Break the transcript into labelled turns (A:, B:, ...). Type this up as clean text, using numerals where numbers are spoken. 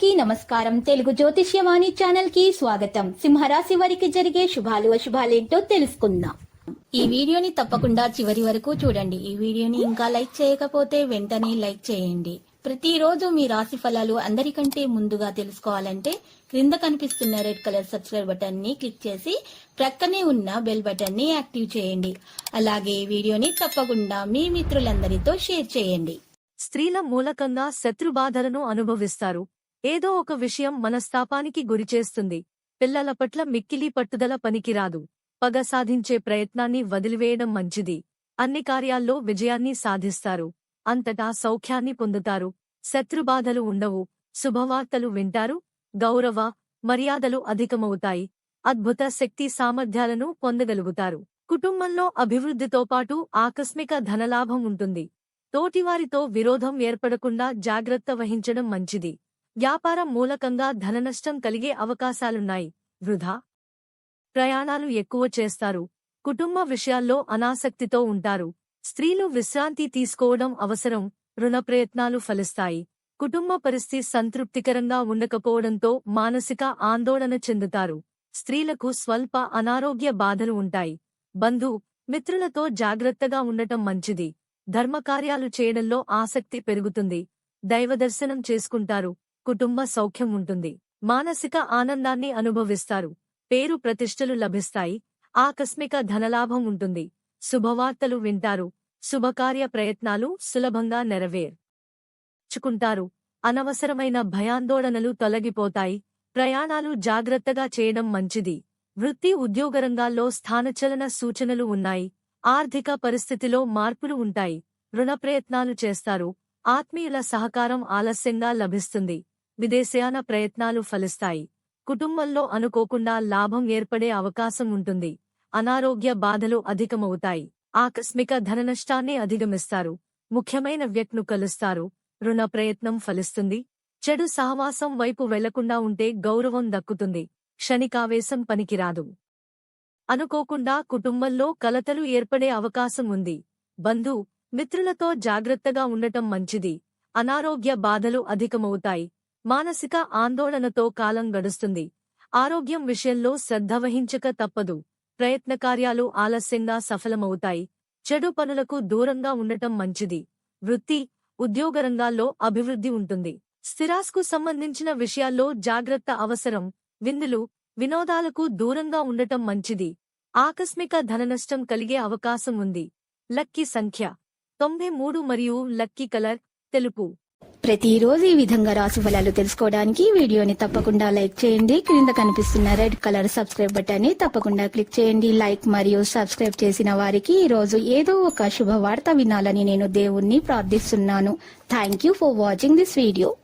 A: అందరికీ నమస్కారం. తెలుగు జ్యోతిష్యవాణి ఛానల్ కి స్వాగతం. సింహరాశి వారికి జరిగే శుభాలు అశుభాలేంటో తెలుసుకుందాం. ఈ వీడియోని తప్పకుండా చివరి వరకు చూడండి. ఈ వీడియోని ఇంకా లైక్ చేయకపోతే వెంటనే లైక్ చేయండి. ప్రతిరోజు మీ రాశి ఫలాలు అందరికంటే ముందుగా తెలుసుకోవాలంటే క్రింద కనిపిస్తున్న రెడ్ కలర్ సబ్స్క్రైబ్ బటన్ ని క్లిక్ చేసి ప్రక్కనే ఉన్న బెల్ బటన్ ని యాక్టివ్ చేయండి. అలాగే ఈ వీడియోని తప్పకుండా మీ మిత్రులందరితో షేర్ చేయండి.
B: స్త్రీల మూలకంగా శత్రుబాధలను అనుభవిస్తారు. ఏదో ఒక విషయం మనస్తాపానికి గురిచేస్తుంది. పిల్లల పట్ల మిక్కిలి పట్టుదల పనికిరాదు. పగ సాధించే ప్రయత్నాన్ని వదిలివేయడం మంచిది. అన్ని కార్యాల్లో విజయాన్ని సాధిస్తారు. అంతటా సౌఖ్యాన్ని పొందుతారు. శత్రుబాధలు ఉండవు. శుభవార్తలు వింటారు. గౌరవ మర్యాదలు అధికమవుతాయి. అద్భుత శక్తి సామర్థ్యాలను పొందగలుగుతారు. కుటుంబంలో అభివృద్ధితో పాటు ఆకస్మిక ధనలాభం ఉంటుంది. తోటివారితో విరోధం ఏర్పడకుండా జాగ్రత్త వహించడం మంచిది. వ్యాపారం మూలకంగా ధననష్టం కలిగే అవకాశాలున్నాయి. వృధా ప్రయాణాలు ఎక్కువ చేస్తారు. కుటుంబ విషయాల్లో అనాసక్తితో ఉంటారు. స్త్రీలు విశ్రాంతి తీసుకోవడం అవసరం. రుణ ప్రయత్నాలు ఫలిస్తాయి. కుటుంబ పరిస్థితి సంతృప్తికరంగా ఉండకపోవడంతో మానసిక ఆందోళన చెందుతారు. స్త్రీలకు స్వల్ప అనారోగ్య బాధలు ఉంటాయి. బంధు మిత్రులతో జాగ్రత్తగా ఉండటం మంచిది. ధర్మకార్యాలు చేయడంలో ఆసక్తి పెరుగుతుంది. దైవదర్శనం చేసుకుంటారు. కుటుంబ సౌఖ్యం ఉంటుంది. మానసిక ఆనందాన్ని అనుభవిస్తారు. పేరు ప్రతిష్టలు లభిస్తాయి. ఆకస్మిక ధనలాభం ఉంటుంది. శుభవార్తలు వింటారు. శుభకార్య ప్రయత్నాలు సులభంగా నెరవేర్చుకుంటారు. అనవసరమైన భయాందోళనలు తొలగిపోతాయి. ప్రయాణాలు జాగ్రత్తగా చేయడం మంచిది. వృత్తి ఉద్యోగరంగాల్లో స్థానచలన సూచనలు ఉన్నాయి. ఆర్థిక పరిస్థితిలో మార్పులు ఉంటాయి. రుణ ప్రయత్నాలు చేస్తారు. ఆత్మీయుల సహకారం ఆలస్యంగా లభిస్తుంది. విదేశయాన ప్రయత్నాలు ఫలిస్తాయి. కుటుంబంలో అనుకోకుండా లాభం ఏర్పడే అవకాశం ఉంటుంది. అనారోగ్య బాధలు అధికమవుతాయి. ఆకస్మిక ధననష్టాన్ని అధిగమిస్తారు. ముఖ్యమైన వ్యక్తిను కలుస్తారు. రుణ ప్రయత్నం ఫలిస్తుంది. చెడు సహవాసం వైపు వెళ్లకుండా ఉంటే గౌరవం దక్కుతుంది. క్షణికావేశం పనికిరాదు. అనుకోకుండా కుటుంబంలో కలతలు ఏర్పడే అవకాశం ఉంది. బంధు మిత్రులతో జాగ్రత్తగా ఉండటం మంచిది. అనారోగ్య బాధలు అధికమవుతాయి. మానసిక ఆందోళనతో కాలం గడుస్తుంది. ఆరోగ్యం విషయంలో శ్రద్ధ వహించక తప్పదు. ప్రయత్నకార్యాలు ఆలస్యంగా సఫలమవుతాయి. చెడు పనులకు దూరంగా ఉండటం మంచిది. వృత్తి ఉద్యోగరంగాల్లో అభివృద్ధి ఉంటుంది. స్థిరాస్కు సంబంధించిన విషయాల్లో జాగ్రత్త అవసరం. విందులు వినోదాలకు దూరంగా ఉండటం మంచిది. ఆకస్మిక ధననష్టం కలిగే అవకాశం ఉంది. లక్కీ సంఖ్య 93 మరియు లక్కీ కలర్ తెలుపు.
A: ప్రతిరోజు ఈ విధంగా రాశి ఫలాలు తెలుసుకోవడానికి వీడియోని తప్పకుండా లైక్ చేయండి. క్రింద కనిపిస్తున్న రెడ్ కలర్ సబ్స్క్రైబ్ బటన్ ని తప్పకుండా క్లిక్ చేయండి. లైక్ మరియు సబ్స్క్రైబ్ చేసిన వారికి ఈ రోజు ఏదో ఒక శుభవార్త వినాలని నేను దేవుణ్ణి ప్రార్థిస్తున్నాను. Thank you for watching this video.